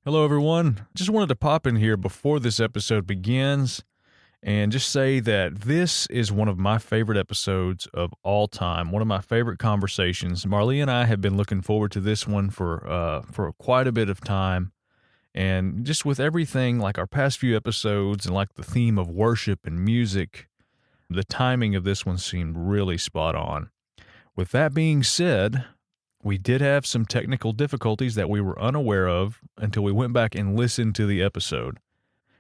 Hello, everyone. Just wanted to pop in here before this episode begins and just say that this is one of my favorite episodes of all time. One of my favorite conversations. Marley and I have been looking forward to this one for quite a bit of time, and just with everything like our past few episodes and like the theme of worship and music, the timing of this one seemed really spot on. With that being said, we did have some technical difficulties that we were unaware of until we went back and listened to the episode.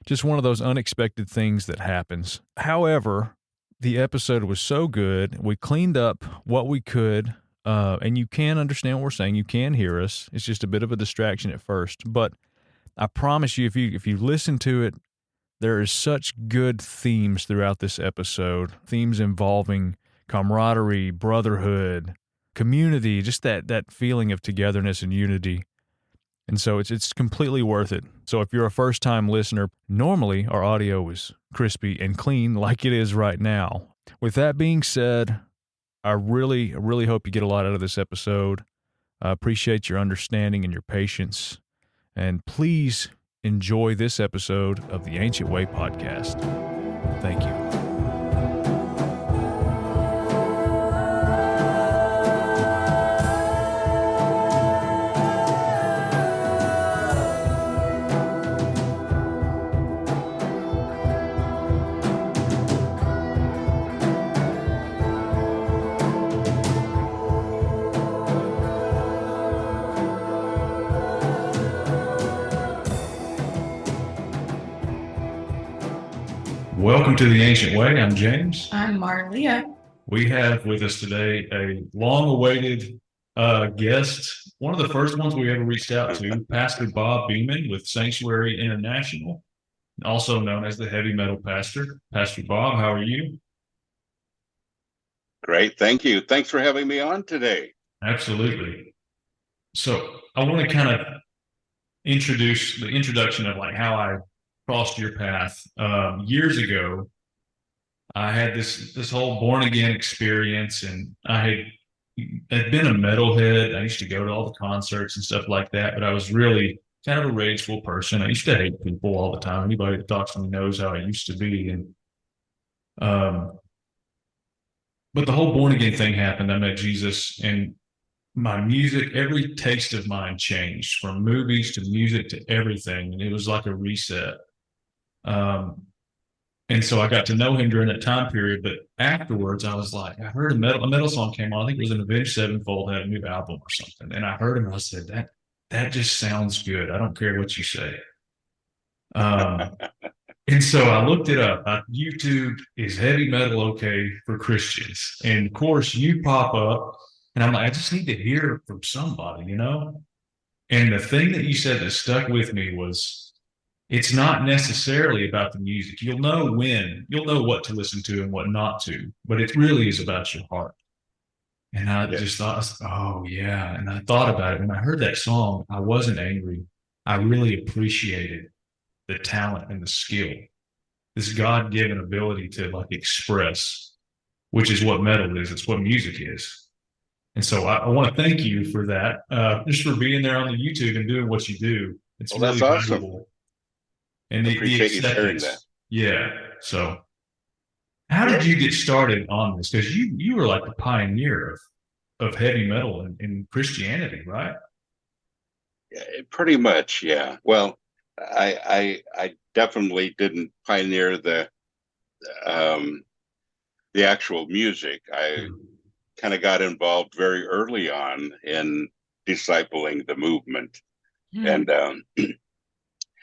Just one of those unexpected things that happens. However, the episode was so good, we cleaned up what we could, and you can understand what we're saying. You can hear us. It's just a bit of a distraction at first, but I promise you, if you listen to it, there is such good themes throughout this episode. Themes involving camaraderie, brotherhood, community, just that feeling of togetherness and unity. And so it's completely worth it. So if you're a first time listener, normally our audio is crispy and clean like it is right now. With that being said, I really hope you get a lot out of this episode. I appreciate your understanding and your patience. And please enjoy this episode of the Ancient Way podcast. Thank you. Welcome to the Ancient Way. I'm James. I'm Marlia. We have with us today a long-awaited guest, one of the first ones we ever reached out to, Pastor Bob Beeman with Sanctuary International, also known as the Heavy Metal Pastor. Pastor Bob, how are you? Great, thank you. Thanks for having me on today. Absolutely. So I want to kind of introduce the introduction of like how I crossed your path. Years ago, I had this whole born again experience, and I had been a metalhead. I used to go to all the concerts and stuff like that, but I was really kind of a rageful person. I used to hate people all the time. Anybody that talks to me knows how I used to be. And but the whole born again thing happened. I met Jesus, and my music, every taste of mine changed from movies to music to everything, and it was like a reset. And so I got to know him during that time period. But afterwards, I was like, I heard a metal song came on. I think it was an Avenged Sevenfold had a new album or something. And I heard him. And I said, that just sounds good. I don't care what you say. And so I looked it up. YouTube is heavy metal okay for Christians. And of course, you pop up, and I'm like, I just need to hear it from somebody, you know? And the thing that you said that stuck with me was, it's not necessarily about the music. You'll know what to listen to and what not to, but it really is about your heart. And I just thought, oh yeah. And I thought about it. When I heard that song, I wasn't angry. I really appreciated the talent and the skill, this God-given ability to like express, which is what metal is. It's what music is. And so I want to thank you for that, just for being there on the YouTube and doing what you do. It's well, really that's awesome. valuable. And I appreciate you sharing that. Yeah. So how did you get started on this? Because you were like the pioneer of heavy metal in Christianity, right? Yeah, pretty much, yeah. Well, I definitely didn't pioneer the actual music. I kind of got involved very early on in discipling the movement.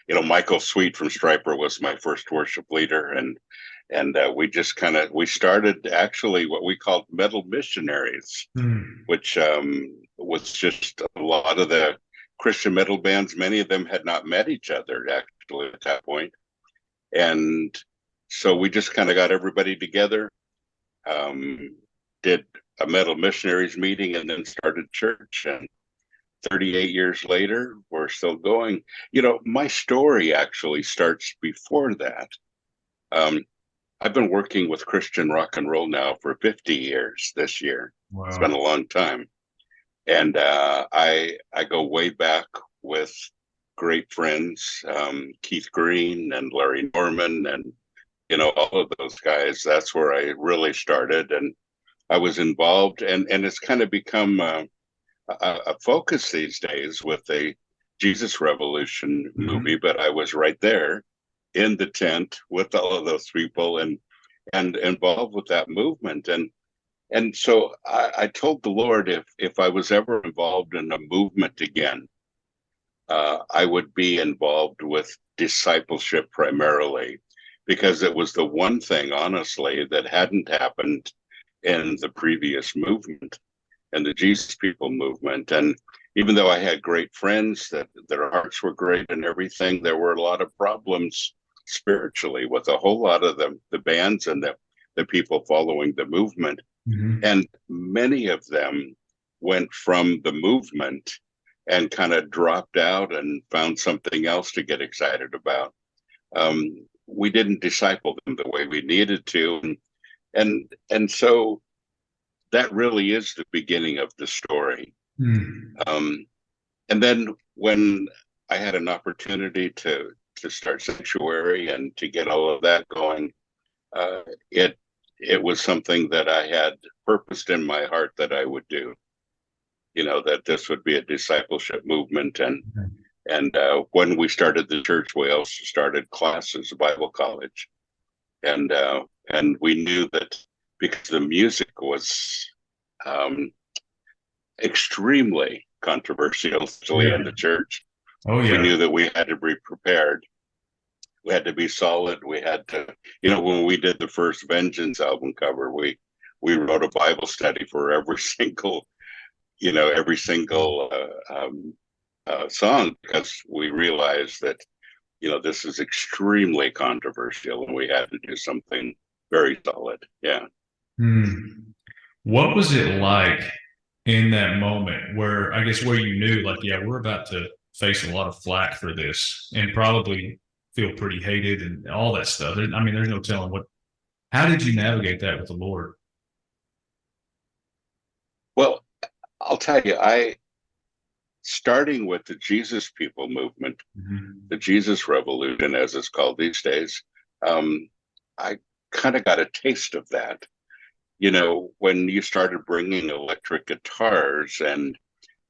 And Michael Sweet from Stryper was my first worship leader, and we started actually what we called metal missionaries, which was just a lot of the Christian metal bands. Many of them had not met each other actually at that point, and so we just kind of got everybody together, did a metal missionaries meeting, and then started church. And 38 years later, we're still going. My story actually starts before that. I've been working with Christian rock and roll now for 50 years this year. Wow. It's been a long time. And I go way back with great friends, Keith Green and Larry Norman, and all of those guys. That's where I really started, and I was involved, and it's kind of become a focus these days with the Jesus Revolution movie. But I was right there in the tent with all of those people, and involved with that movement, and so I told the Lord, if I was ever involved in a movement again, I would be involved with discipleship primarily, because it was the one thing, honestly, that hadn't happened in the previous movement and the Jesus People movement. And even though I had great friends, that their hearts were great and everything, there were a lot of problems spiritually with a whole lot of the bands and the people following the movement. And many of them went from the movement and kind of dropped out and found something else to get excited about. We didn't disciple them the way we needed to, and so that really is the beginning of the story. Um, and then when I had an opportunity to start Sanctuary and to get all of that going, uh, it it was something that I had purposed in my heart that I would do. That this would be a discipleship movement, and when we started the church, we also started classes, Bible college, and we knew that because the music was um, extremely controversial, especially in the church. Oh We yeah. knew that we had to be prepared. We had to be solid. We had to, when we did the first Vengeance album cover, we wrote a Bible study for every single song, because we realized that this is extremely controversial and we had to do something very solid. Yeah. What was it like in that moment where I guess where you knew like, yeah, we're about to face a lot of flack for this and probably feel pretty hated and all that stuff. I mean, there's no telling how did you navigate that with the Lord? Well, I'll tell you, I starting with the Jesus People movement, the Jesus Revolution, as it's called these days, I kind of got a taste of that. When you started bringing electric guitars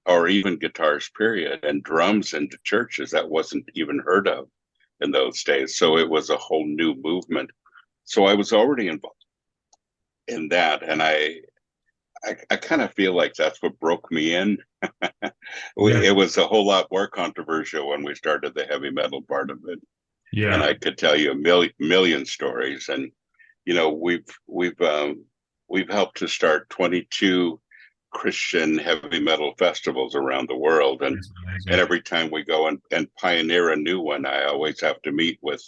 or even guitars, period, and drums into churches, that wasn't even heard of in those days. So it was a whole new movement. So I was already involved in that, and I kind of feel like that's what broke me in. Yeah. It was a whole lot more controversial when we started the heavy metal part of it, and Yeah. I could tell you a million stories. And we've helped to start 22 Christian heavy metal festivals around the world, That's and amazing. every time we go and pioneer a new one, I always have to meet with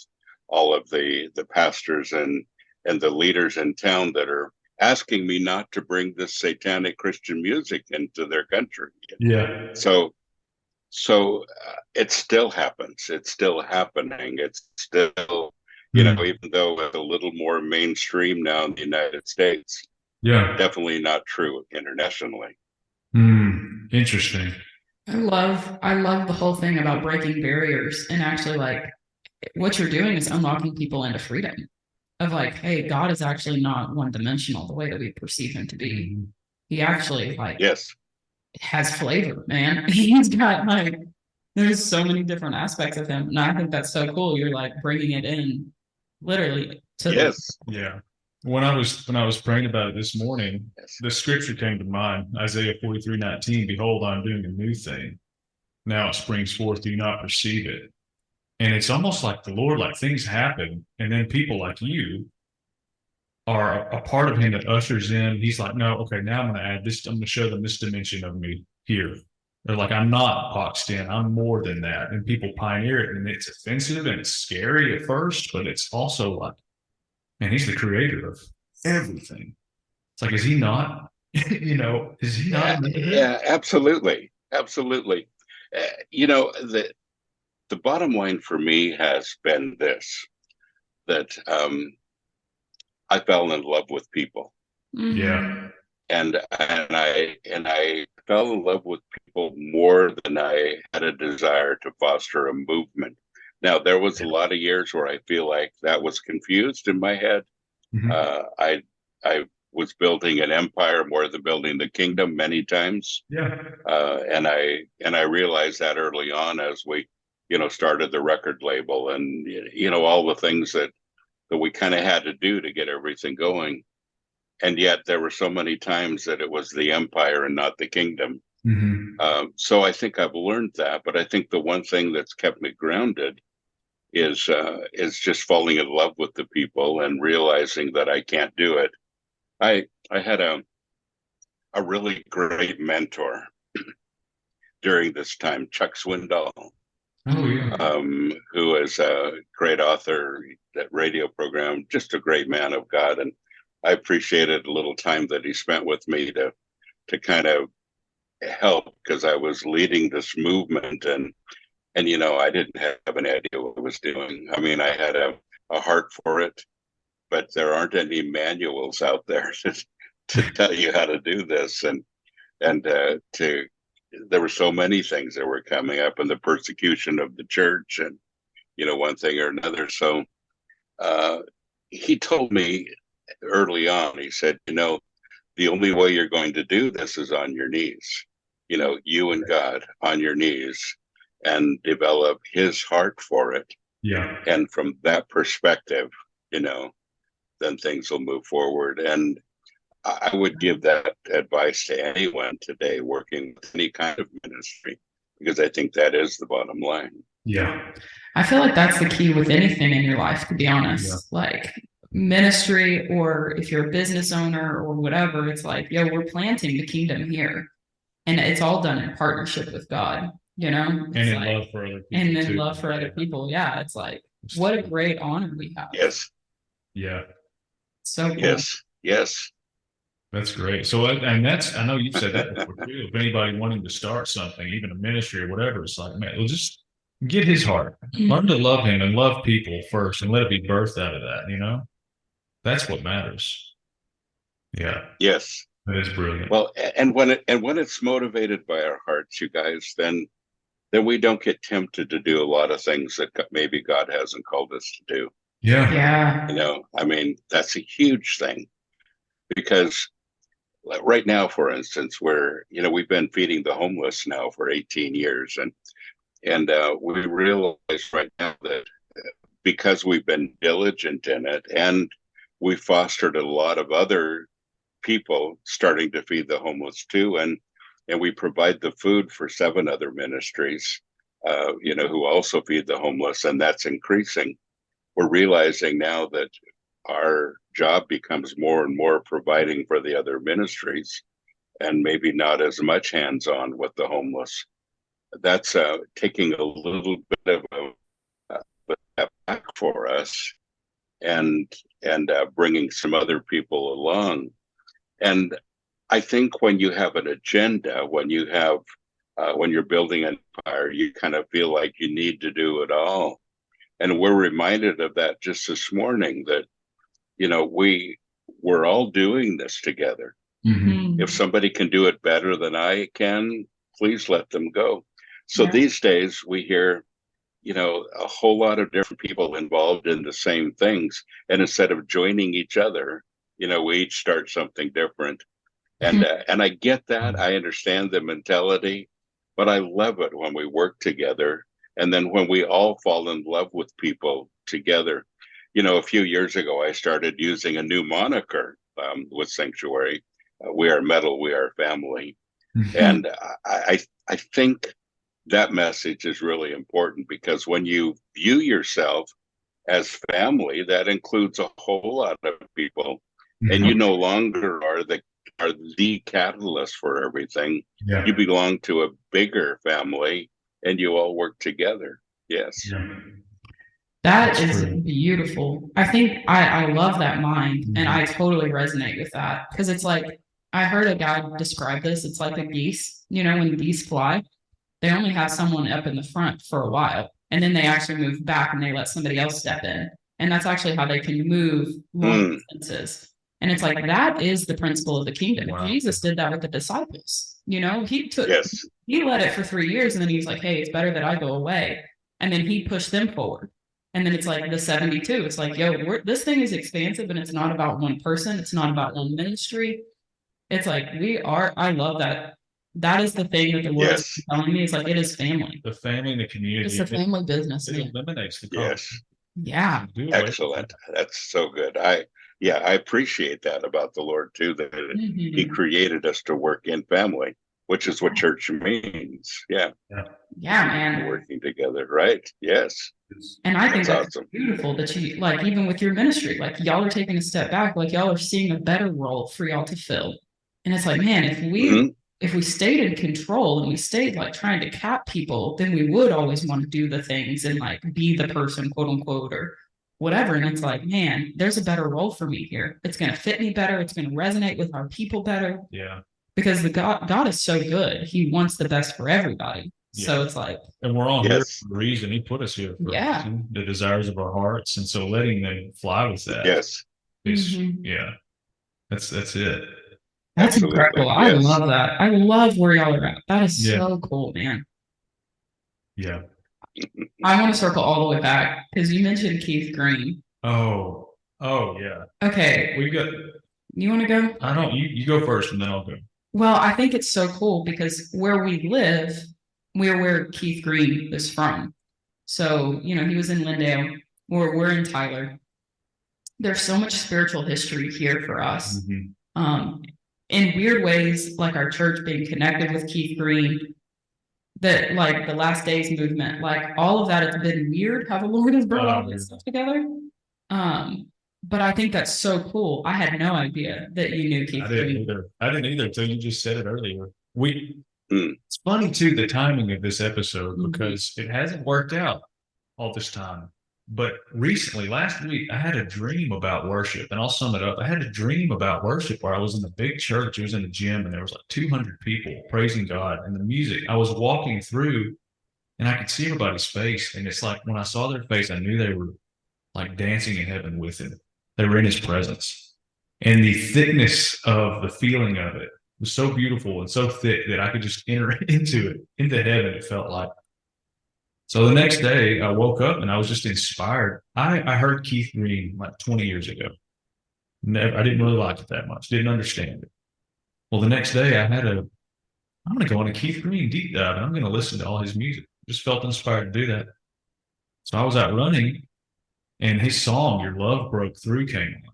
all of the pastors and the leaders in town that are asking me not to bring this satanic Christian music into their country. Yeah. So it still happens. It's still happening. It's still, even though it's a little more mainstream now in the United States, Yeah. definitely not true internationally. Interesting. I love the whole thing about breaking barriers and actually like what you're doing is unlocking people into freedom of like, hey, God is actually not one dimensional the way that we perceive him to be. He actually like Yes. has flavor, man. He's got like there's so many different aspects of him. And I think that's so cool. You're like bringing it in literally to the Yes. Yeah. When I was praying about it this morning, Yes. the scripture came to mind, Isaiah 43:19, behold, I'm doing a new thing. Now it springs forth, do you not perceive it? And it's almost like the Lord, like things happen, and then people like you are a part of him that ushers in. He's like, no, okay, now I'm going to add this. I'm going to show them this dimension of me here. They're like, I'm not boxed in. I'm more than that. And people pioneer it, and it's offensive and it's scary at first, but it's also like, man, he's the creator of everything. It's like, is he not? Is he not Yeah, a man? yeah, absolutely. Absolutely. The bottom line for me has been this, that I fell in love with people, Yeah. mm-hmm. and I fell in love with people more than I had a desire to foster a movement. Now, there was a lot of years where I feel like that was confused in my head. Mhm. I was building an empire more than building the kingdom many times. Yeah. And I realized that early on as we, started the record label and, all the things that we kind of had to do to get everything going. And yet there were so many times that it was the empire and not the kingdom. Mm-hmm. So I think I've learned that, but I think the one thing that's kept me grounded is just falling in love with the people and realizing that I can't do it. I had a really great mentor during this time, Chuck Swindoll, Oh, yeah. who is a great author, that radio program, just a great man of God. And I appreciated a little time that he spent with me to kind of help, because I was leading this movement and I didn't have any idea what I was doing. I mean, I had a heart for it, but there aren't any manuals out there to tell you how to do this. And there were so many things that were coming up, and the persecution of the church and, one thing or another. So he told me early on, he said, the only way you're going to do this is on your knees, you and God on your knees, and develop his heart for it. Yeah. And from that perspective, then things will move forward. And I would give that advice to anyone today working with any kind of ministry, because I think that is the bottom line. Yeah. I feel like that's the key with anything in your life, to be honest. Yeah. Like ministry, or if you're a business owner or whatever, it's like, yo, we're planting the kingdom here. And it's all done in partnership with God, And in love for other people. And then love for other people. Yeah. It's like, what a great honor we have. Yes. Yeah. So cool. Yes. That's great. So, and I know you've said that before too. If anybody wanting to start something, even a ministry or whatever, it's like, man, we'll just get his heart. Learn to love him and love people first, and let it be birthed out of that. That's what matters. Yeah. Yes. That is brilliant. Well, and when it's motivated by our hearts, you guys, then we don't get tempted to do a lot of things that maybe God hasn't called us to do. Yeah. I mean, that's a huge thing, because right now, for instance, we've been feeding the homeless now for 18 years, and we realize right now that because we've been diligent in it, and we fostered a lot of other people starting to feed the homeless too, and we provide the food for 7 other ministries, who also feed the homeless, and that's increasing. We're realizing now that our job becomes more and more providing for the other ministries, and maybe not as much hands-on with the homeless. That's taking a little bit of a step back for us, and bringing some other people along. And I think when you have an agenda, when you're building an empire, you kind of feel like you need to do it all. And we're reminded of that just this morning, that we're all doing this together. Mm-hmm. If somebody can do it better than I can, please let them go. So these days we hear, a whole lot of different people involved in the same things. And instead of joining each other, we each start something different. And I get that. I understand the mentality, but I love it when we work together. And then when we all fall in love with people together. A few years ago, I started using a new moniker with Sanctuary. We are metal, we are family. And I think that message is really important, because when you view yourself as family, that includes a whole lot of people. And you no longer are the catalyst for everything. Yeah. You belong to a bigger family, and you all work together. Yes. Yeah. That's beautiful. I think I love that mind, and I totally resonate with that, because it's like, I heard a guy describe this. It's like a geese, when geese fly, they only have someone up in the front for a while, and then they actually move back and they let somebody else step in. And that's actually how they can move long distances. And it's like, that is the principle of the kingdom. Wow. Jesus did that with the disciples. You know, Yes. he led it for 3 years, and then he was like, hey, it's better that I go away. And then he pushed them forward. And then it's like the 72. It's like, yo, this thing is expansive, and it's not about one person. It's not about one ministry. It's like I love that. That is the thing that the Lord is Yes. telling me. It's like, it is family. The family and the community. It's a family business, It man. eliminates the Yes. conflict. Yeah. Excellent. That's so good. I appreciate that about the Lord too, that he created us to work in family, which is what church means. Yeah. Yeah, man. Working together, right? Yes. And I think that's awesome. beautiful that you, like, even with your ministry, like, y'all are taking a step back, like, y'all are seeing a better role for y'all to fill. And it's like, man, if we stayed in control and we stayed like trying to cap people, then we would always want to do the things and like be the person, quote unquote, or whatever. And it's like, man, there's a better role for me here. It's going to fit me better. It's going to resonate with our people better. Yeah. Because God is so good. He wants the best for everybody. So it's like, and we're all here for a reason. He put us here for a reason, the desires of our hearts, and so letting them fly with that. Yes. Is, that's it. That's incredible. I love that. I love where y'all are at. That is so cool, man. Yeah. I want to circle all the way back because you mentioned Keith Green. Oh yeah. Okay. We got. You want to go? I don't. You go first, and then I'll go. Well, I think it's so cool because where we live, we're where Keith Green is from. So, you know, he was in Lindale, we're in Tyler. There's so much spiritual history here for us. In weird ways, like our church being connected with Keith Green, that like the Last Days movement, like all of that, it's been weird how the Lord has brought all this stuff together. But I think that's so cool. I had no idea that you knew Keith Green. I didn't either until you just said it earlier. It's funny too, the timing of this episode, because it hasn't worked out all this time. But recently, last week, I had a dream about worship, and I'll sum it up. I had a dream about worship where I was in a big church. It was in a gym, and there was like 200 people praising God, and the music. I was walking through, and I could see everybody's face, and it's like when I saw their face, I knew they were like dancing in heaven with Him. They were in His presence, and the thickness of the feeling of it was so beautiful and so thick that I could just enter into heaven. It felt like. So the next day I woke up and I was just inspired. I heard Keith Green like 20 years ago. I didn't really like it that much. Didn't understand it. Well, the next day I'm going to go on a Keith Green deep dive and I'm going to listen to all his music. Just felt inspired to do that. So I was out running and his song, Your Love Broke Through, came on.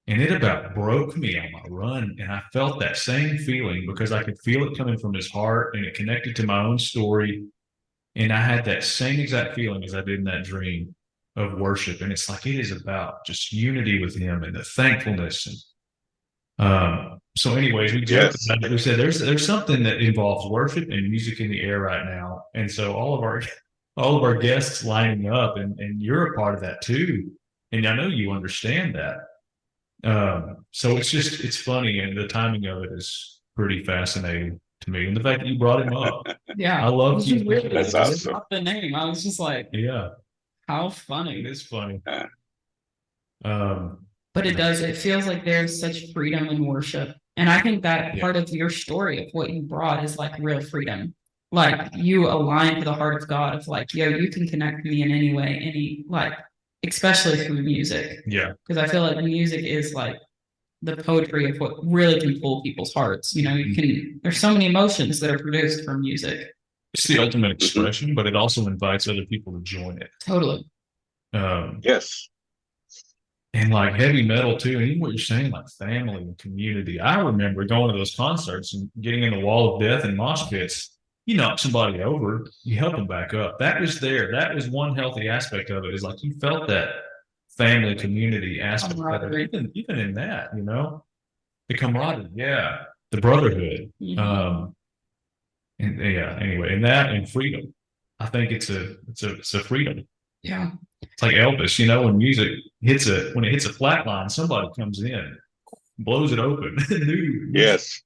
And it about broke me on my run. And I felt that same feeling because I could feel it coming from his heart and it connected to my own story. And I had that same exact feeling as I did in that dream of worship. And it's like, it is about just unity with Him and the thankfulness. And so anyways, we said there's something that involves worship and music in the air right now. And so all of our guests lining up and you're a part of that too. And I know you understand that. So it's funny, and the timing of it is pretty fascinating to me. And the fact that you brought him up. Yeah. I love you. That's awesome. The name. I was just like, how funny. It is funny. But it feels like there's such freedom in worship. And I think that part of your story of what you brought is like real freedom. Like you align to the heart of God of like, yo, you can connect me in any way, especially through music. Yeah. Because I feel like music is like the poetry of what really can pull people's hearts. You know, there's so many emotions that are produced from music. It's the ultimate expression, but it also invites other people to join it. Totally. Yes. And like heavy metal too, and even what you're saying, like family and community. I remember going to those concerts and getting in the wall of death and mosh pits. You knock somebody over, you help them back up. That was there. That was one healthy aspect of it, is like you felt that family community aspect of it, even in that, you know, the camaraderie, the brotherhood. Anyway, and that and freedom. I think it's a freedom. Yeah. It's like Elvis, you know, when music hits a flat line, somebody comes in, blows it open. Yes.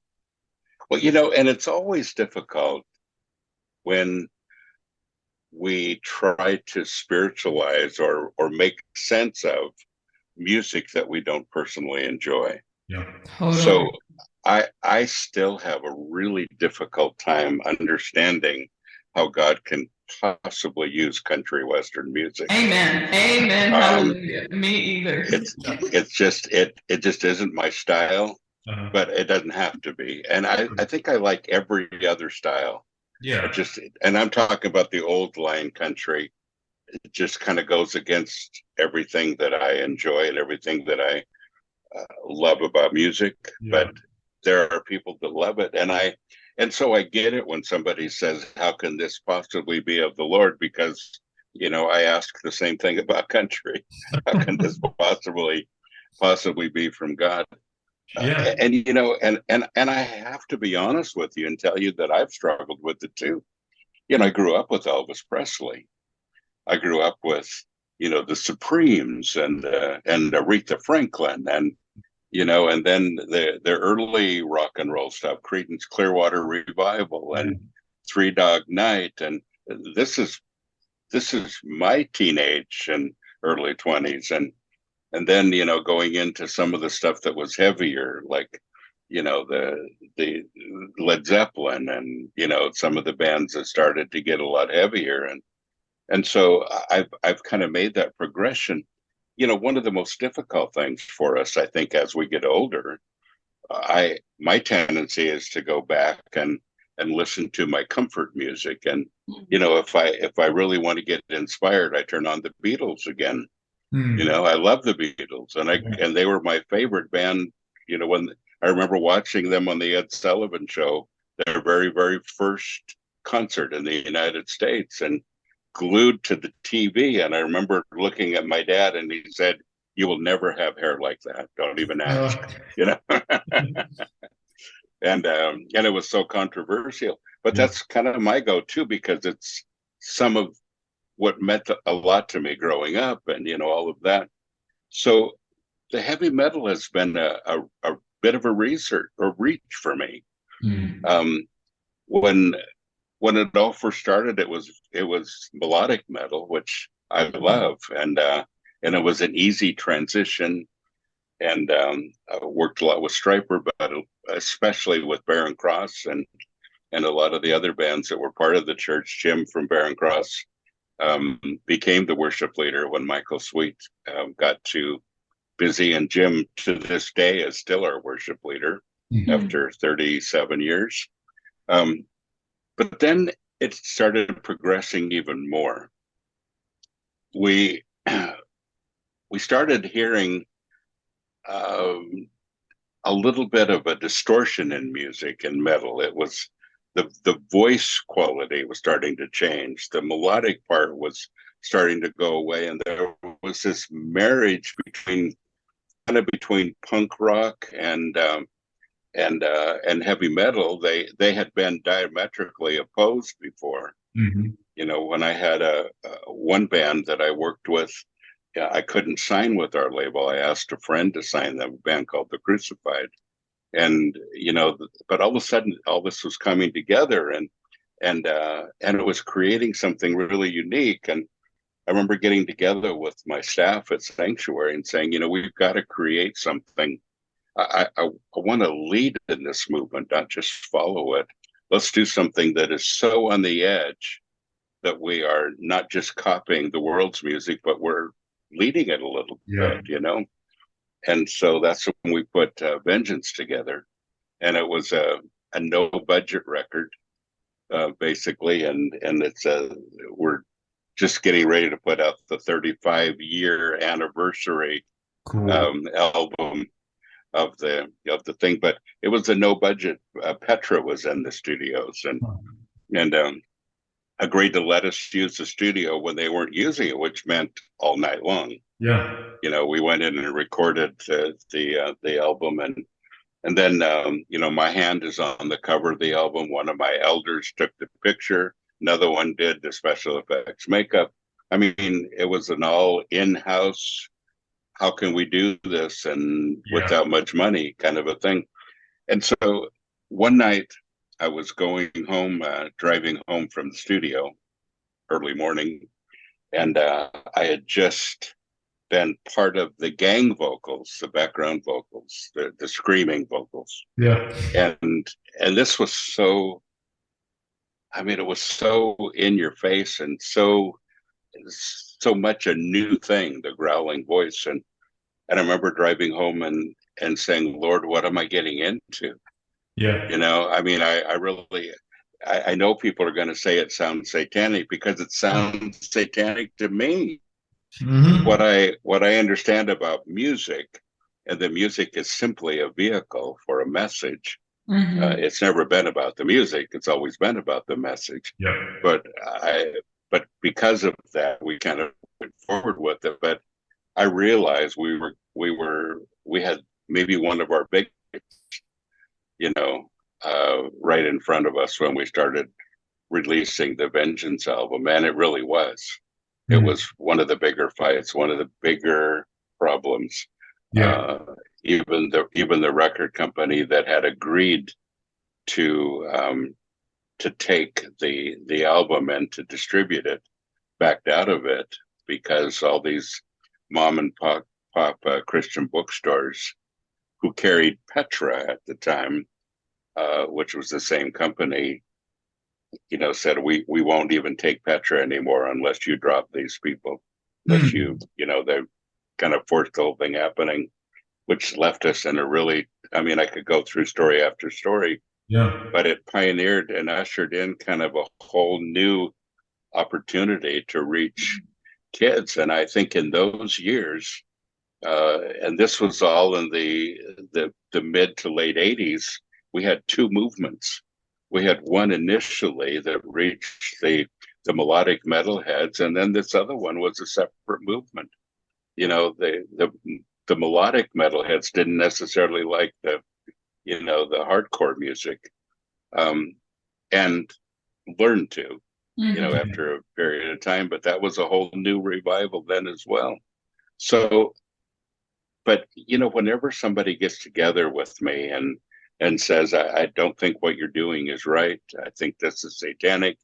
Well, you know, and it's always difficult when we try to spiritualize or make sense of music that we don't personally enjoy. Yeah. Totally. So I still have a really difficult time understanding how God can possibly use country western music. Amen. Amen. Um, Hallelujah. Me either. it just isn't my style, but it doesn't have to be. And I think I like every other style. Yeah. And I'm talking about the old line country. It just kind of goes against everything that I enjoy and everything that I love about music. Yeah. But there are people that love it, and so I get it when somebody says, "How can this possibly be of the Lord?" Because I ask the same thing about country. How can this possibly be from God? Yeah. And I have to be honest with you and tell you that I've struggled with it too. I grew up with Elvis Presley. I grew up with the Supremes and Aretha Franklin and then the early rock and roll stuff, Creedence Clearwater Revival and Three Dog Night, and this is my teenage and early 20s, and then going into some of the stuff that was heavier, like the Led Zeppelin, and some of the bands that started to get a lot heavier, and so I've kind of made that progression. One of the most difficult things for us, I think, as we get older, my tendency is to go back and listen to my comfort music. And if I really want to get inspired, I turn on the Beatles again. I love the Beatles, and they were my favorite band. When I remember watching them on the Ed Sullivan Show, their very very first concert in the United States, and glued to the TV. And I remember looking at my dad, and he said, "You will never have hair like that. Don't even ask." And it was so controversial. But that's kind of my go-to, because it's some of what meant a lot to me growing up, and all of that. So the heavy metal has been a bit of a reach for me. When it all first started, it was melodic metal, which I love, and it was an easy transition. And I worked a lot with Stryper, but especially with Barren Cross and a lot of the other bands that were part of the church. Jim from Barren Cross became the worship leader when Michael Sweet got too busy, and Jim to this day is still our worship leader after 37 years. But then it started progressing even more. We started hearing a little bit of a distortion in music and metal. It was the voice quality was starting to change. The melodic part was starting to go away, and there was this marriage between punk rock and heavy metal. They had been diametrically opposed before. When I had one band that I worked with, I couldn't sign with our label. I asked a friend to sign them, a band called The Crucified. And but all of a sudden all this was coming together, and it was creating something really unique. And I remember getting together with my staff at Sanctuary and saying, we've got to create something. I want to lead in this movement, not just follow it. Let's do something that is so on the edge that we are not just copying the world's music, but we're leading it a little bit, And so that's when we put Vengeance together, and it was a no budget record, basically, and it's we're just getting ready to put out the 35-year anniversary album of the thing. But it was a no budget. Petra was in the studios and agreed to let us use the studio when they weren't using it, which meant all night long. We went in and recorded the album, and then my hand is on the cover of the album. One of my elders took the picture. Another one did the special effects makeup. I mean, it was an all in-house, how can we do this and without much money kind of a thing. And so one night I was going home, driving home from the studio early morning, and I had just been part of the gang vocals, the background vocals, the screaming vocals. Yeah. And this was so, I mean, it was so in your face and so much a new thing, the growling voice. And I remember driving home and saying, Lord, what am I getting into? Yeah. You know, I mean, I really, I know people are going to say it sounds satanic because it sounds satanic to me. Mm-hmm. What I understand about music, and the music is simply a vehicle for a message. It's never been about the music; it's always been about the message. Yeah. But but because of that, we kind of went forward with it. But I realized we had maybe one of our big, you know, right in front of us when we started releasing the Vengeance album, and it really was. It was one of the bigger fights, one of the bigger problems. Yeah. Even the record company that had agreed to take the album and to distribute it backed out of it because all these mom and pop Christian bookstores who carried Petra at the time, which was the same company, you know, said we won't even take Petra anymore unless you drop these people, unless you know, they kind of forced the whole thing happening, which left us in a really, I mean, I could go through story after story. Yeah. But it pioneered and ushered in kind of a whole new opportunity to reach kids. And I think in those years, and this was all in the mid to late 80s, we had two movements. We had one initially that reached the melodic metalheads, and then this other one was a separate movement. You know, the melodic metalheads didn't necessarily like the, you know, the hardcore music, and learned to, you know, after a period of time. But that was a whole new revival then as well. So, but you know, whenever somebody gets together with me and says, I don't think what you're doing is right, I think this is satanic,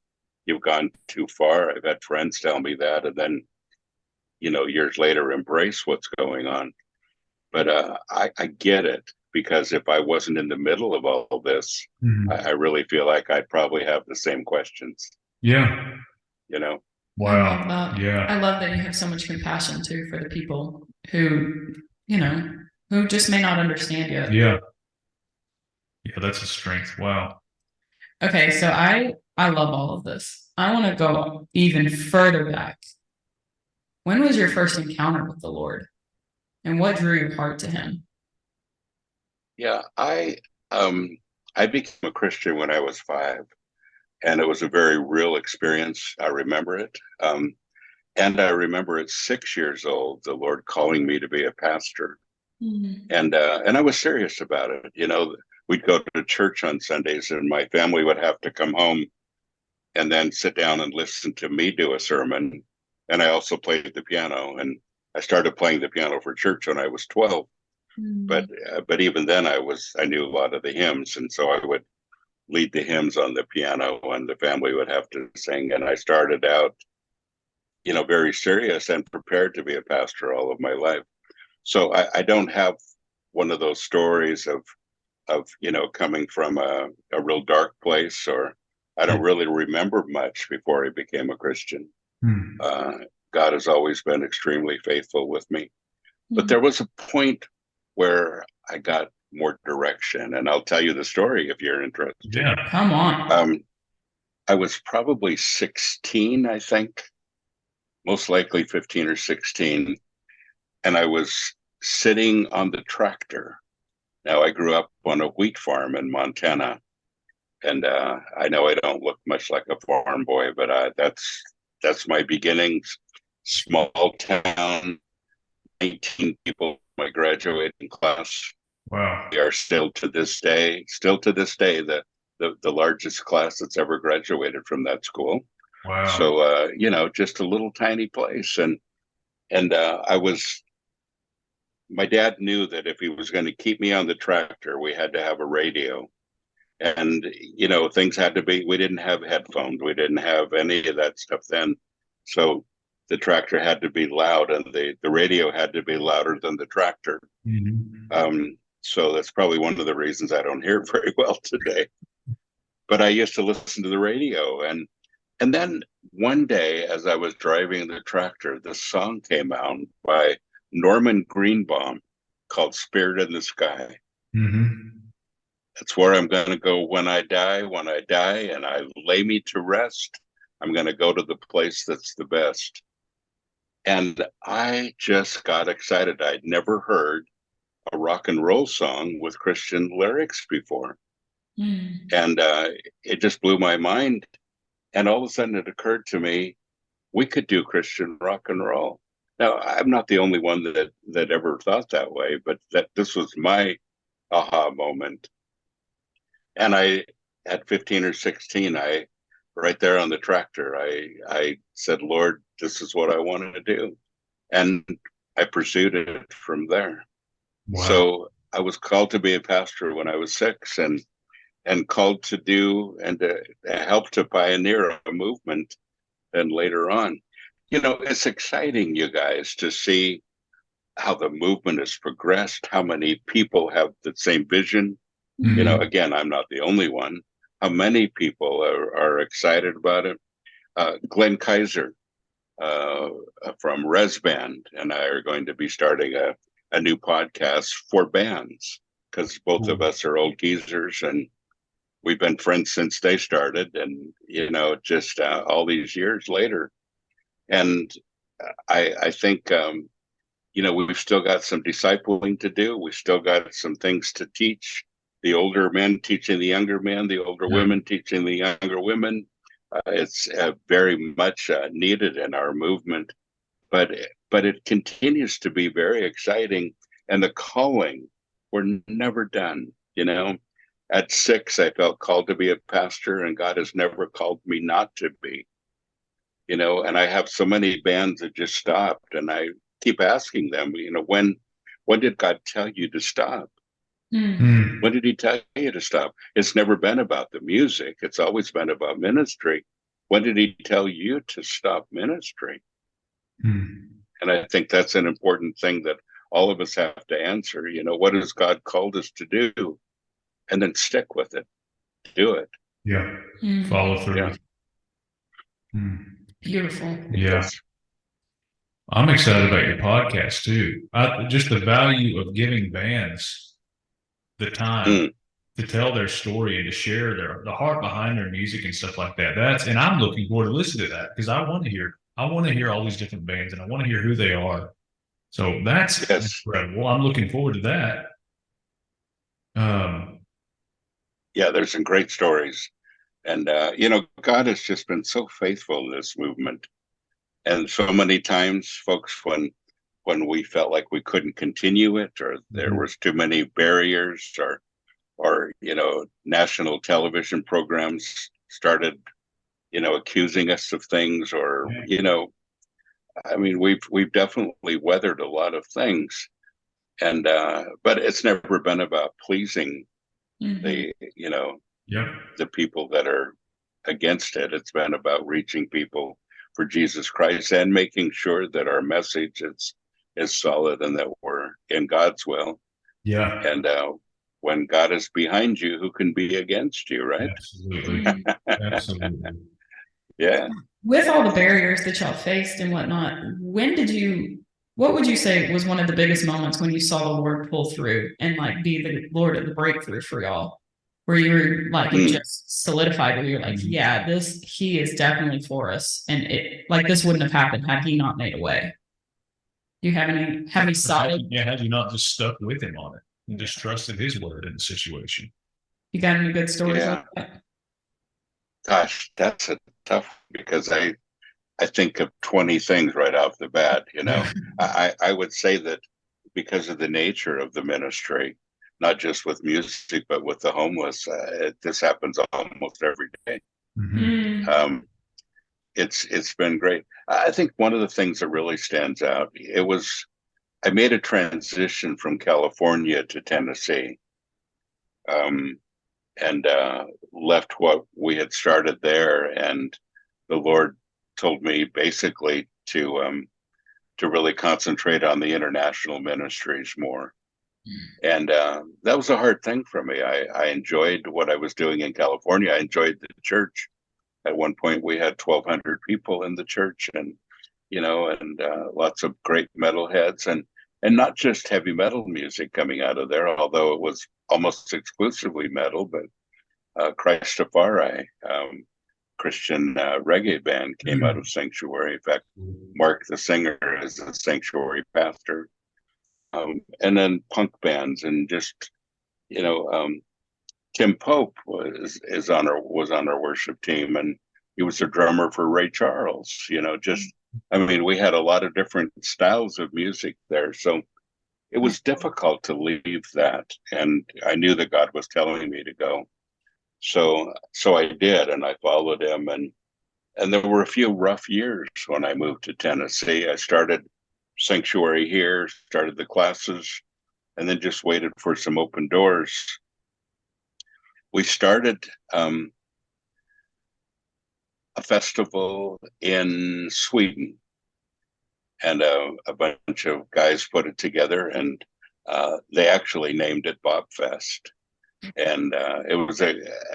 you've gone too far. I've had friends tell me that, and then, you know, years later embrace what's going on. But I get it, because if I wasn't in the middle of all of this, I really feel like I'd probably have the same questions. Yeah. You know? I love that. Yeah. I love that you have so much compassion too for the people who, you know, who just may not understand yet. Yeah. Yeah, that's a strength. Wow. Okay, so I love all of this. I want to go even further back. When was your first encounter with the Lord? And what drew your heart to him? Yeah, I became a Christian when I was 5, and it was a very real experience. I remember it. And I remember at 6 years old, the Lord calling me to be a pastor. And I was serious about it. You know, we'd go to church on Sundays, and my family would have to come home and then sit down and listen to me do a sermon. And I also played the piano, and I started playing the piano for church when I was 12. But even then I knew a lot of the hymns, and so I would lead the hymns on the piano, and the family would have to sing. And I started out, you know, very serious and prepared to be a pastor all of my life. So I don't have one of those stories of you know, coming from a real dark place, or I don't really remember much before I became a Christian. God has always been extremely faithful with me. But there was a point where I got more direction, and I'll tell you the story if you're interested. Yeah. Come on. I was probably 16, I think, most likely 15 or 16, and I was sitting on the tractor. Now, I grew up on a wheat farm in Montana, and I know I don't look much like a farm boy, but that's my beginnings. Small town, 19 people, my graduating class. Wow. We are still to this day, the largest class that's ever graduated from that school. Wow. So, you know, just a little tiny place. And my dad knew that if he was going to keep me on the tractor, we had to have a radio. And, you know, things had to be, we didn't have headphones. We didn't have any of that stuff then. So the tractor had to be loud, and the radio had to be louder than the tractor. So that's probably one of the reasons I don't hear very well today. But I used to listen to the radio, and then one day, as I was driving the tractor, this song came out by Norman Greenbaum called "Spirit in the Sky." That's where I'm going to go when I die, and I lay me to rest. I'm going to go to the place that's the best. And I just got excited. I'd never heard a rock and roll song with Christian lyrics before. And it just blew my mind. And all of a sudden it occurred to me, we could do Christian rock and roll. Now, I'm not the only one that ever thought that way, but that this was my aha moment. And I, at 15 or 16, right there on the tractor, I said, Lord, this is what I want to do. And I pursued it from there. Wow. So I was called to be a pastor when I was 6, and called to do and to help to pioneer a movement. And later on, it's exciting, you guys, to see how the movement has progressed, how many people have the same vision. Again, I'm not the only one. How many people are excited about it? Glenn Kaiser from Res Band and I are going to be starting a new podcast for bands, because both of us are old geezers and we've been friends since they started, and just all these years later. And I think we've still got some discipling to do. We still got some things to teach. The older men teaching the younger men, the older women teaching the younger women. It's very much needed in our movement, but it continues to be very exciting. And the calling, we're never done. At 6, I felt called to be a pastor, and God has never called me not to be. And I have so many bands that just stopped, and I keep asking them, when did God tell you to stop? When did he tell you to stop? It's never been about the music. It's always been about ministry. When did he tell you to stop ministry? And I think that's an important thing that all of us have to answer. What has God called us to do? And then stick with it. Do it. Yeah. Follow through. Yeah. Beautiful. Yeah. I'm excited about your podcast too. Just the value of giving bands the time to tell their story and to share the heart behind their music and stuff like that. And I'm looking forward to listening to that, because I want to hear all these different bands, and I want to hear who they are. So that's incredible. I'm looking forward to that. Yeah, there's some great stories. And, God has just been so faithful in this movement. And so many times, folks, when we felt like we couldn't continue it, or there was too many barriers, or national television programs started, accusing us of things, or, we've definitely weathered a lot of things. And, but it's never been about pleasing the people that are against it. It's been about reaching people for Jesus Christ and making sure that our message is solid and that we're in God's will. Yeah. And when God is behind you, who can be against you, right? Absolutely. Absolutely. Yeah. With all the barriers that y'all faced and whatnot, what would you say was one of the biggest moments when you saw the Lord pull through and be the Lord of the breakthrough for y'all? Where you were it just solidified, where you're he is definitely for us. And this wouldn't have happened had he not made a way. Do you have any solid? Yeah, had you not just stuck with him on it and just trusted his word in the situation? You got any good stories like that? Gosh, that's a tough, because I think of 20 things right off the bat. I would say that because of the nature of the ministry, not just with music, but with the homeless, this happens almost every day. It's been great. I think one of the things that really stands out, I made a transition from California to Tennessee, and left what we had started there. And the Lord told me basically to really concentrate on the international ministries more. And that was a hard thing for me. I enjoyed what I was doing in California. I enjoyed the church. At one point, we had 1,200 people in the church, and lots of great metalheads, and not just heavy metal music coming out of there, although it was almost exclusively metal, but Christafari, Christian reggae band, came out of Sanctuary. In fact, Mark, the singer, is a Sanctuary pastor. And then punk bands, and just Tim Pope was on our worship team, and he was a drummer for Ray Charles. We had a lot of different styles of music there, so it was difficult to leave that, and I knew that God was telling me to go, so I did, and I followed him, and there were a few rough years when I moved to Tennessee. I started Sanctuary here, started the classes, and then just waited for some open doors. We started a festival in Sweden, and a bunch of guys put it together, and they actually named it Bob Fest. And it was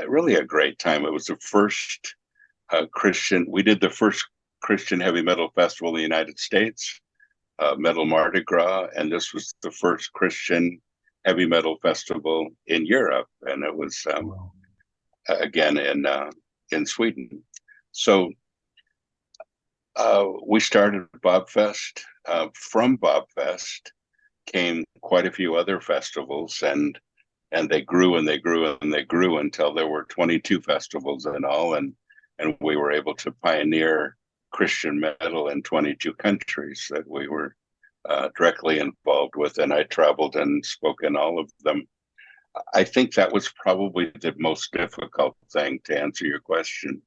really a great time. It was the first we did the first Christian heavy metal festival in the United States, Metal Mardi Gras, and this was the first Christian heavy metal festival in Europe, and it was again in Sweden. So we started Bob Fest. From Bob Fest came quite a few other festivals, and they grew and they grew and they grew until there were 22 festivals in all, and we were able to pioneer Christian metal in 22 countries that we were directly involved with, and I traveled and spoke in all of them. I think that was probably the most difficult thing, to answer your question,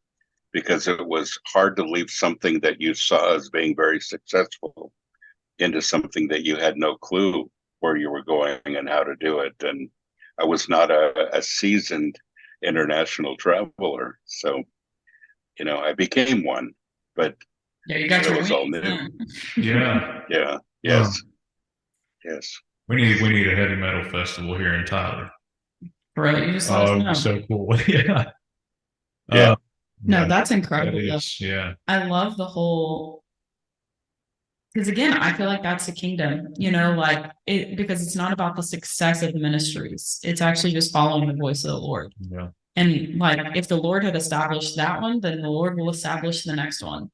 because it was hard to leave something that you saw as being very successful into something that you had no clue where you were going and how to do it. And I was not a seasoned international traveler, so I became one, but you got it was all new. Yeah. Yeah. Yes. Yes. We need a heavy metal festival here in Tyler. Right. You just let us know. So cool. Yeah. Yeah. No, that's incredible. That is, yeah. I love the whole, because again, I feel like that's the kingdom, because it's not about the success of the ministries. It's actually just following the voice of the Lord. Yeah. And if the Lord had established that one, then the Lord will establish the next one.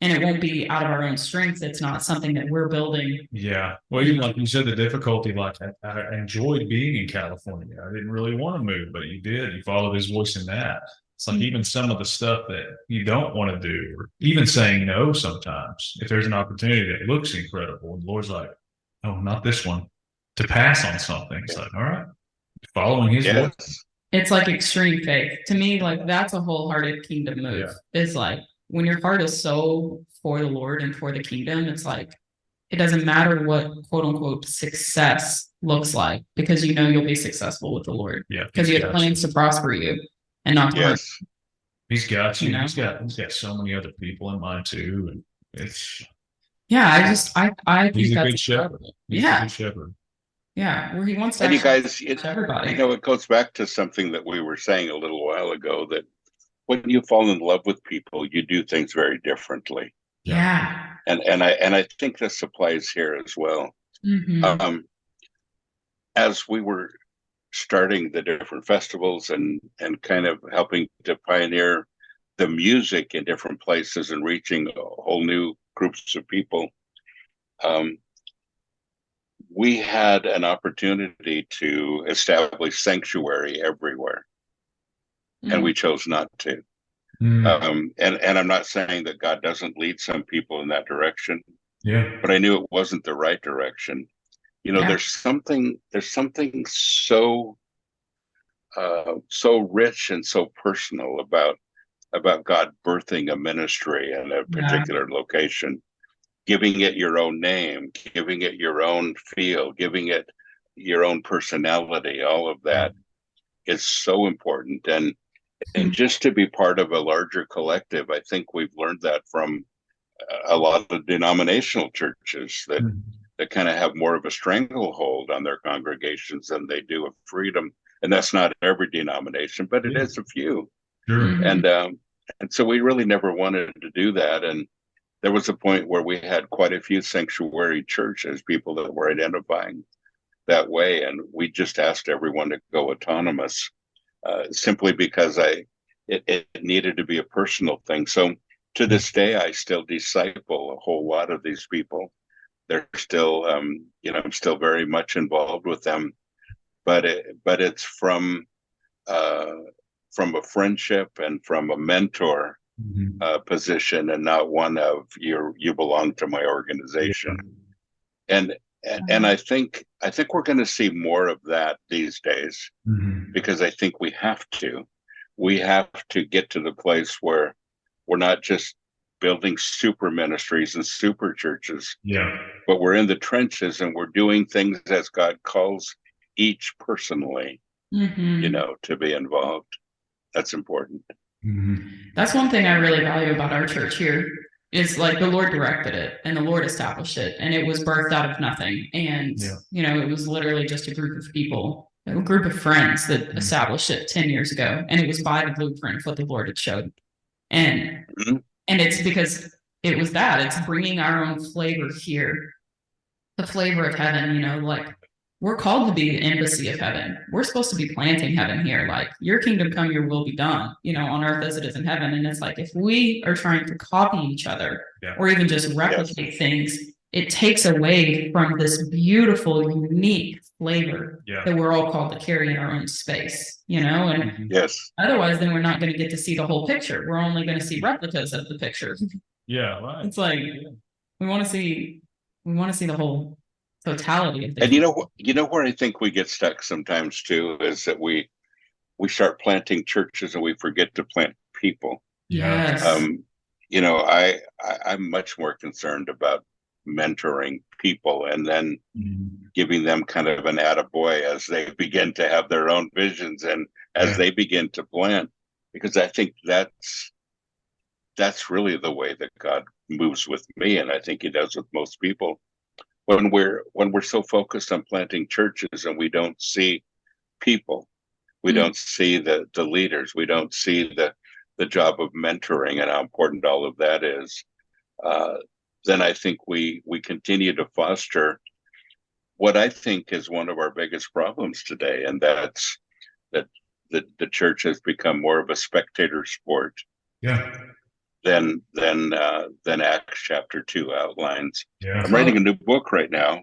And it won't be out of our own strength. It's not something that we're building. Yeah. Well, even like you said, the difficulty, I enjoyed being in California. I didn't really want to move, but you did. You followed his voice in that. It's like even some of the stuff that you don't want to do, or even saying no sometimes, if there's an opportunity that looks incredible, and the Lord's like, oh, not this one, to pass on something. It's like, all right, following his voice. It's like extreme faith. To me, that's a wholehearted kingdom move. Yeah. It's like when your heart is so for the Lord and for the kingdom, it's like it doesn't matter what quote unquote success looks like, because you'll be successful with the Lord. Yeah. Because you have plans to prosper you and not to hurt. He's got you. He's got so many other people in mind too. And it's I think he's that's a good shepherd. He's a good shepherd. Yeah, where he wants to. And you guys, everybody. It goes back to something that we were saying a little while ago, that when you fall in love with people, you do things very differently. Yeah. And I think this applies here as well. Mm-hmm. As we were starting the different festivals and kind of helping to pioneer the music in different places and reaching whole new groups of people, we had an opportunity to establish sanctuary everywhere, and we chose not to. And I'm not saying that God doesn't lead some people in that direction, but I knew it wasn't the right direction. There's something so rich and so personal about God birthing a ministry in a particular location, giving it your own name, giving it your own feel, giving it your own personality. All of that is so important. And just to be part of a larger collective, I think we've learned that from a lot of denominational churches that kind of have more of a stranglehold on their congregations than they do of freedom. And that's not every denomination, but it is a few. Sure. And so we really never wanted to do that. And there was a point where we had quite a few sanctuary churches, people that were identifying that way. And we just asked everyone to go autonomous, simply because it needed to be a personal thing. So to this day, I still disciple a whole lot of these people. They're still, I'm still very much involved with them, but it's from a friendship and from a mentor position, and not one of you belong to my organization. And I think we're going to see more of that these days, because I think we have to get to the place where we're not just building super ministries and super churches, but we're in the trenches and we're doing things as God calls each personally, to be involved. That's important. That's one thing I really value about our church here, is like the Lord directed it and the Lord established it, and it was birthed out of nothing. And, it was literally just a group of people, a group of friends that established it 10 years ago. And it was by the blueprint of what the Lord had showed. And, and it's because it was that it's bringing our own flavor here, the flavor of heaven, like we're called to be the embassy of heaven. We're supposed to be planting heaven here. Like, your kingdom come, your will be done, on earth as it is in heaven. And it's like, if we are trying to copy each other or even just replicate things, it takes away from this beautiful, unique flavor that we're all called to carry in our own space, and otherwise then we're not going to get to see the whole picture. We're only going to see replicas of the picture. Right. It's like, we want to see the whole totality of things. And where I think we get stuck sometimes too is that we start planting churches and we forget to plant people. Yes. I'm much more concerned about mentoring people and then giving them kind of an attaboy as they begin to have their own visions and as they begin to plant, because I think that's really the way that God moves with me, and I think he does with most people. When we're so focused on planting churches and we don't see people, we don't see the leaders, we don't see the job of mentoring and how important all of that is, then I think we continue to foster what I think is one of our biggest problems today, and that's that the church has become more of a spectator sport than Acts chapter 2 outlines. I'm writing a new book right now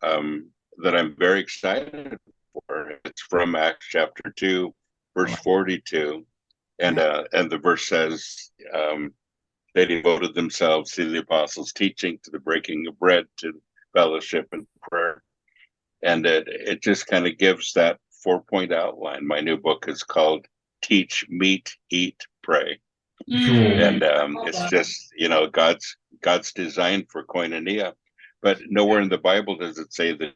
that I'm very excited for. It's from Acts chapter 2, verse 42, and the verse says, they devoted themselves to the apostles' teaching, to the breaking of bread, to fellowship and prayer. And it just kind of gives that 4-point outline. My new book is called Teach, Meet, Eat, Pray. And it's just, God's design for koinonia. But nowhere in the Bible does it say that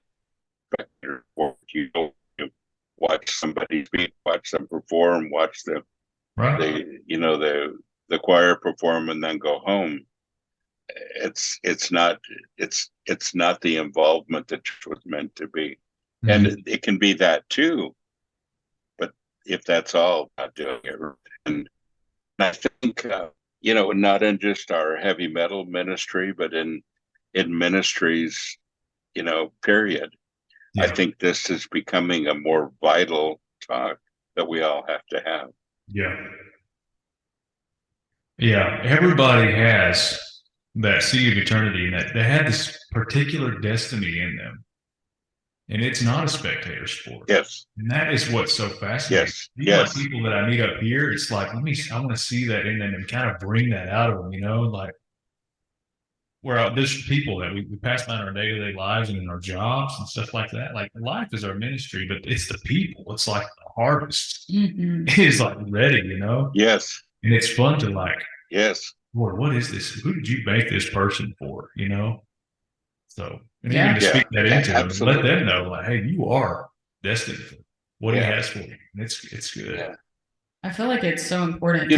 you watch somebody speak, watch them perform, watch the choir perform and then go home. It's not the involvement that was meant to be. And it can be that too, but if that's all, not doing it. And I think not in just our heavy metal ministry, but in ministries, period. I think this is becoming a more vital talk that we all have to have. Everybody has that seed of eternity, and that they have this particular destiny in them, and it's not a spectator sport. And that is what's so fascinating. Like people that I meet up here, it's like, I want to see that in them and kind of bring that out of them, like where there's people that we pass by in our daily lives and in our jobs and stuff like that. Like, life is our ministry, but it's the people. It's like the harvest is like ready, and it's fun to Lord, what is this? Who did you make this person for? So, and even to speak that into them, let them know, like, hey, you are destined for what he has for you. And it's good. I feel like it's so important.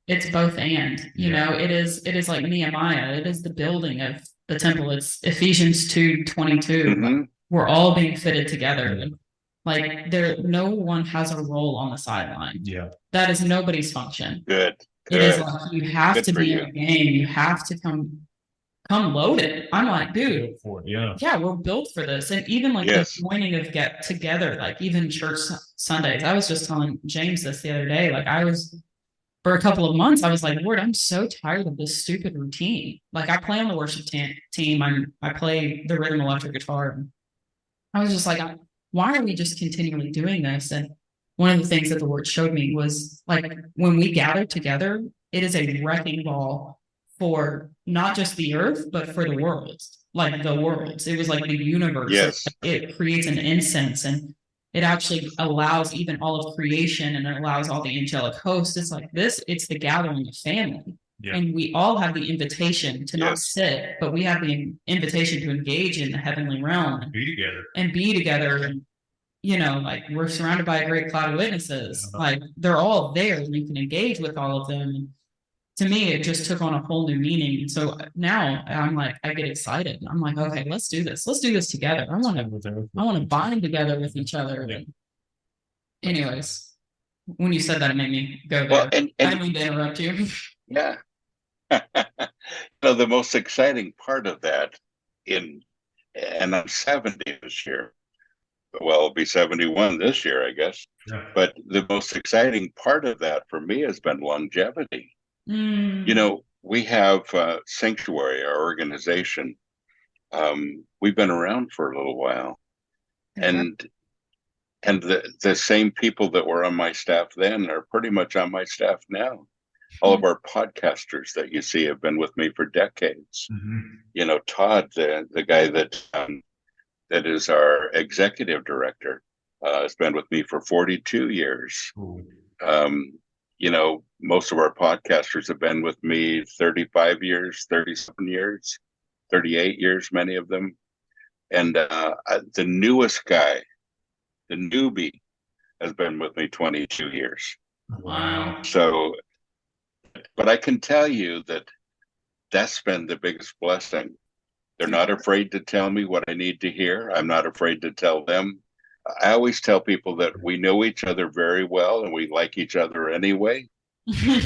it's both and, you know, it is like Nehemiah. It is the building of the temple. It's Ephesians 2:22. We're all being fitted together. And like no one has a role on the sideline. Yeah. That is nobody's function. Good. It is like you have to be in the game. You have to come loaded. I'm like, dude, yeah, we're built for this. And even like the joining of get together, like even church Sundays. I was just telling James this the other day. Like for a couple of months, I was like, Lord, I'm so tired of this stupid routine. Like I play on the worship team. I play the rhythm electric guitar. And I was just like, why are we just continually doing this? And one of the things that the Lord showed me was like when we gather together, it is a wrecking ball for not just the earth, but for the world, like the world. It was like the universe. Yes. It creates an incense and it actually allows even all of creation and it allows all the angelic hosts. It's like this, it's the gathering of family. Yeah. And we all have the invitation to not sit, but we have the invitation to engage in the heavenly realm and be together. And, you know, like we're surrounded by a great cloud of witnesses. Like they're all there and you can engage with all of them. And to me, it just took on a whole new meaning. And so now I'm like, I get excited. I'm like, okay, let's do this. Let's do this together. I want to bind together with each other. Yeah. Anyways, when you said that, it made me go there. Well, and I didn't mean to interrupt you. Yeah. The most exciting part of that and I'm 70 this year. Well, I'll be 71 this year, I guess. Yeah. But the most exciting part of that for me has been longevity. You know, we have Sanctuary, our organization. We've been around for a little while, and the same people that were on my staff then are pretty much on my staff now. All of our podcasters that you see have been with me for decades. You know, Todd, the guy that is our executive director, has been with me for 42 years. You know, most of our podcasters have been with me 35 years, 37 years, 38 years, many of them. And the newest guy, the newbie, has been with me 22 years. Wow. So, but I can tell you that that's been the biggest blessing. They're not afraid to tell me what I need to hear. I'm not afraid to tell them. I always tell people that we know each other very well and we like each other anyway.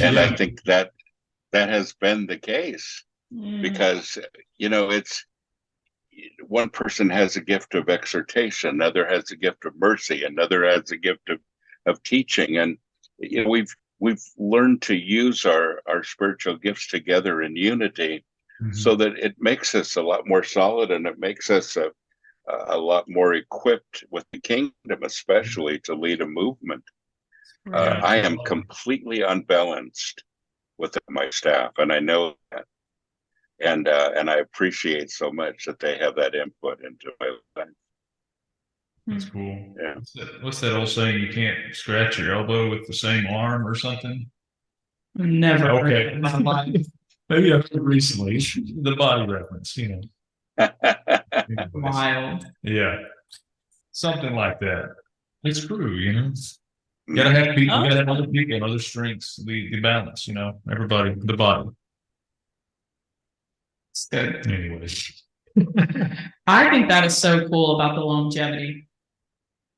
And I think that has been the case because, you know, it's one person has a gift of exhortation, another has a gift of mercy, another has a gift of teaching. And, you know, we've learned to use our spiritual gifts together in unity so that it makes us a lot more solid and it makes us a lot more equipped with the kingdom, especially to lead a movement. I am completely unbalanced with my staff, and I know that, and I appreciate so much that they have that input into my life. That's cool. Yeah. What's that old saying? You can't scratch your elbow with the same arm or something? Never. Okay. Maybe I've heard recently the body reference, you know. Wild. Yeah. Something like that. It's true, you know. You gotta have people, you gotta have other people and other strengths, the balance, you know, everybody, the body. It's good. Anyways. I think that is so cool about the longevity.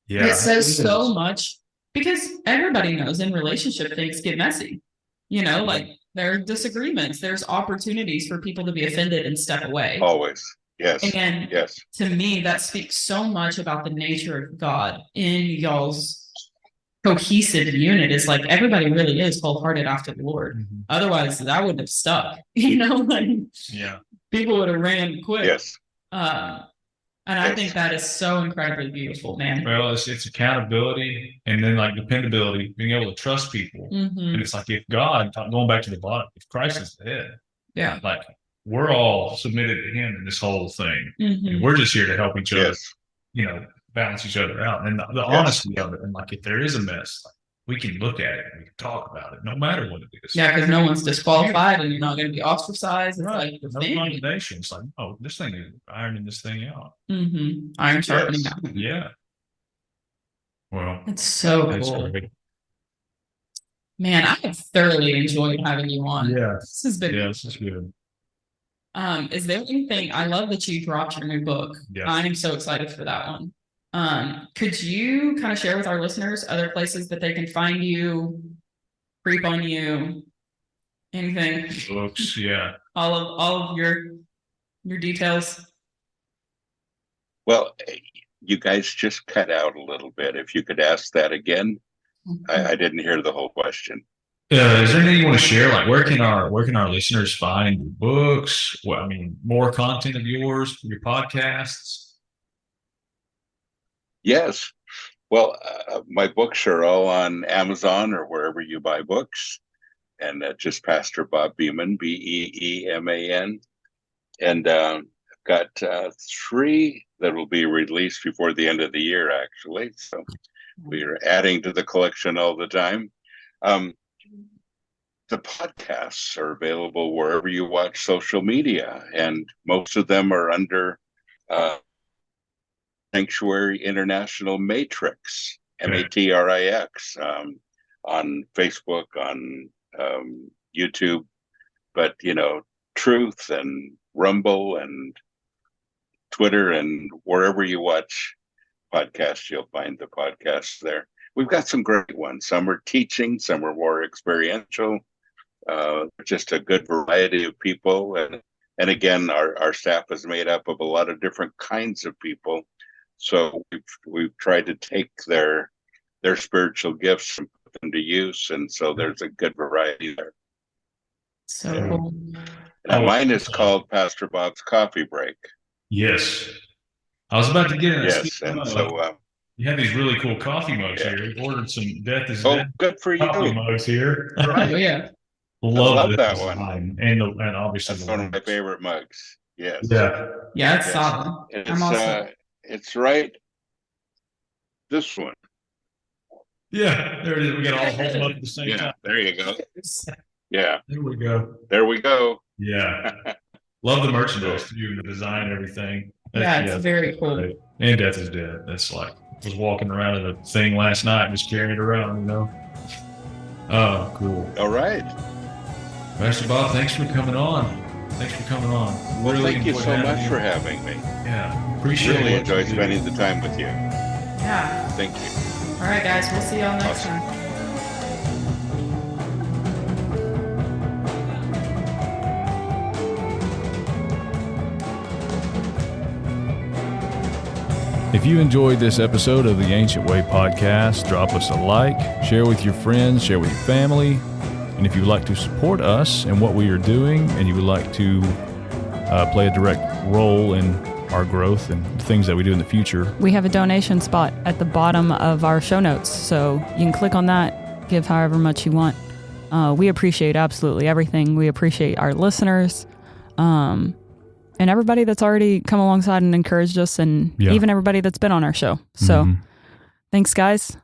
Yeah. It says so much because everybody knows in relationship things get messy. You know, like there are disagreements, there's opportunities for people to be offended and step away. Always. Yes. And yes. To me, that speaks so much about the nature of God in y'all's cohesive unit. Is like everybody really is wholehearted after the Lord. Otherwise, that wouldn't have stuck. You know, like people would have ran quick. Yes. And I think that is so incredibly beautiful, man. Well, it's accountability and then like dependability, being able to trust people. And it's like if God, going back to the bottom, if Christ is the head, like we're all submitted to Him in this whole thing, and we're just here to help each other, you know, balance each other out, and the honesty of it, and like if there is a mess, like, we can look at it and we can talk about it, no matter what it is. Yeah, because no one's disqualified, and you're not going to be ostracized. It's right? Like no condemnation. It's like, oh, this thing is ironing this thing out. Iron sharpening iron. Yeah. Well, it's so cool. Great. Man, I have thoroughly enjoyed having you on. Yeah. This has been. Yeah, this is good. Is there anything? I love that you dropped your new book. Yes. I am so excited for that one. Could you kind of share with our listeners other places that they can find you, creep on you, anything? Books, yeah. All of your details. Well, you guys just cut out a little bit. If you could ask that again, I didn't hear the whole question. Is there anything you want to share? Like, where can our listeners find your books? Well, I mean, more content of yours, your podcasts. Yes. Well, my books are all on Amazon or wherever you buy books, and just Pastor Bob Beeman, Beeman, and I've got 3 that will be released before the end of the year, actually. So we are adding to the collection all the time. The podcasts are available wherever you watch social media, and most of them are under Sanctuary International Matrix, Matrix, on Facebook, on YouTube, but Truth and Rumble and Twitter and wherever you watch podcasts, you'll find the podcasts there. We've got some great ones. Some are teaching, some are more experiential. Just a good variety of people, and again, our staff is made up of a lot of different kinds of people. So we've tried to take their spiritual gifts and put them to use, and so there's a good variety there. So cool. Now, mine is called Pastor Bob's Coffee Break. Yes, I was about to get in. Yes, and so you have these really cool coffee mugs here. We've ordered some Death is Dead good for you coffee mugs here. Right. Yeah. Love that one, and obviously that's one of my favorite mugs. Yes. Yeah, it's solid. It's right. This one. Yeah, there it is. We got all hold them up at the same time. There you go. Yeah. There we go. Yeah. Love the merchandise too, the design and everything. It's very cool. Right. And Death is Dead. That's like, I was walking around in a thing last night and just carrying it around, Oh, cool. All right. Pastor Bob, thanks for coming on. Well, thank you so much for having me. Yeah, appreciate it. Really enjoyed spending the time with you. Yeah. Thank you. All right, guys. We'll see y'all next time. If you enjoyed this episode of the Ancient Way podcast, drop us a like, share with your friends, share with your family. And if you'd like to support us and what we are doing, and you would like to play a direct role in our growth and things that we do in the future, we have a donation spot at the bottom of our show notes. So you can click on that, give however much you want. We appreciate absolutely everything. We appreciate our listeners and everybody that's already come alongside and encouraged us, and even everybody that's been on our show. So thanks, guys.